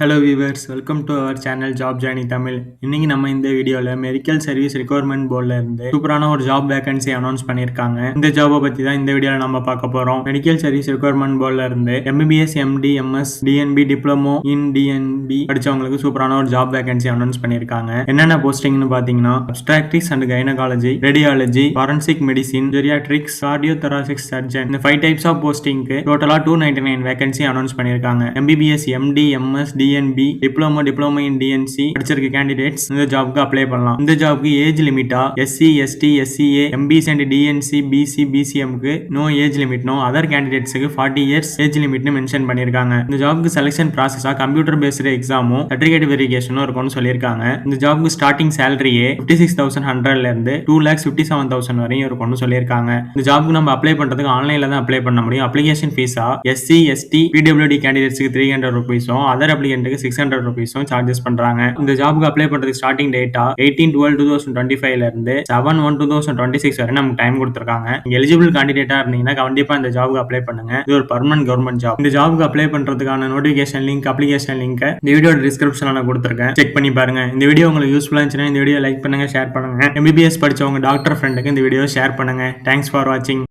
Hello viewers, welcome to our channel job journey Tamil. இன்னைக்கு நம்ம இந்த வீடியோவில் மெடிக்கல் சர்வீஸ் ரெக்யர்மெண்ட் போர்டில் இருந்து சூப்பரான ஒரு ஜாப் வேகன்சி அனௌன்ஸ் பண்ணியிருக்காங்க. இந்த ஜாபை பற்றி தான் இந்த வீடியோவில் நம்ம பார்க்க போகிறோம். மெடிக்கல் சர்வீஸ் ரெக்யர்மெண்ட் போர்டில் இருந்து MBBS, MD, MS, DNB, diploma in DNB படித்தவங்களுக்கு சூப்பரான ஒரு ஜாப் வேகன்சி அனௌன்ஸ் பண்ணியிருக்காங்க. என்னென்ன போஸ்டிங்னு பார்த்தீங்கன்னா obstetrics and gynaecology, radiology, forensic medicine, geriatrics, cardiothoracic surgeon, இந்த 5 டைப்ஸ் ஆஃப் போஸ்டிங்க்கு டோட்டலாக 299 வேகன்சி அனௌன்ஸ் பண்ணியிருக்காங்க. MBBS, MD, MS, DNB, diploma in DNC படிச்சிருக்க கேண்டிடேட்ஸ் இந்த ஜாப்க்கு அப்ளை பண்ணலாம். இந்த ஜாப்க்கு ஏஜ் லிமிட்டா SC, ST, SCA, MBC and DNC, BC, BCM க்கு no age limit, no other கேண்டிடேட்ஸ்க்கு 40 இயர்ஸ் ஏஜ் லிமிட்னு மென்ஷன் பண்ணிருக்காங்க. இந்த ஜாப்க்கு செலக்ஷன் ப்ராசஸா கம்ப்யூட்டர் பேஸ்டு எக்ஸாமும் சர்டிஃபிகேட் வெரிஃபிகேஷனும் இருக்கும்னு சொல்லியிருக்காங்க. இந்த ஜாப்க்கு ஸ்டார்டிங் சேலரியே 56,100 ல இருந்து 2,57,000 வரையும் இருக்கும்னு சொல்லியிருக்காங்க. இந்த ஜாப்க்கு நம்ம அப்ளை பண்றதுக்கு ஆன்லைன்ல தான் அப்ளை பண்ண முடியும். அப்ளிகேஷன் ஃபீஸா SC, ST, PWD கேண்டிடேட்ஸ்க்கு 300 ரூபீஸும் அதர் அப்ளிகேஷனுக்கு 600 ரூபீஸும் சார்ஜஸ் பண்றாங்க. இந்த ஜாப்க்கு அப்ளை பண்றதுக்கு ஸ்டார்டிங் டேட்டா 18/12/2025 ல இருந்து 7/1/2026 வரை நமக்கு டைம் கொடுத்திருக்காங்க. நீங்க எலிஜிபிள் கேண்டிடேட்டா இருந்தீங்கன்னா கண்டிப்பா இந்த ஜாப்க்கு அப்ளை பண்ணுங்க. இது ஒரு பெர்மனன்ட் கவர்மெண்ட் ஜாப். இந்த ஜாப்க்கு அப்ளை பண்றதுக்கான நோட்டிஃபிகேஷன் லிங்க், அப்ளிகேஷன் லிங்க் இந்த வீடியோ டிஸ்கிரிப்ஷன்ல நான் கொடுத்திருக்கேன். செக் பண்ணி பாருங்க. இந்த வீடியோ உங்களுக்கு யூஸ்ஃபுல்லா இருந்துச்சுன்னா இந்த வீடியோ லைக் பண்ணுங்க, ஷேர் பண்ணுங்க. MBBS படிச்சவங்க டாக்டர் ஃப்ரெண்டுக்கு இந்த வீடியோ ஷேர் பண்ணுங்க. தேங்க்ஸ் ஃபார் வாட்சிங்.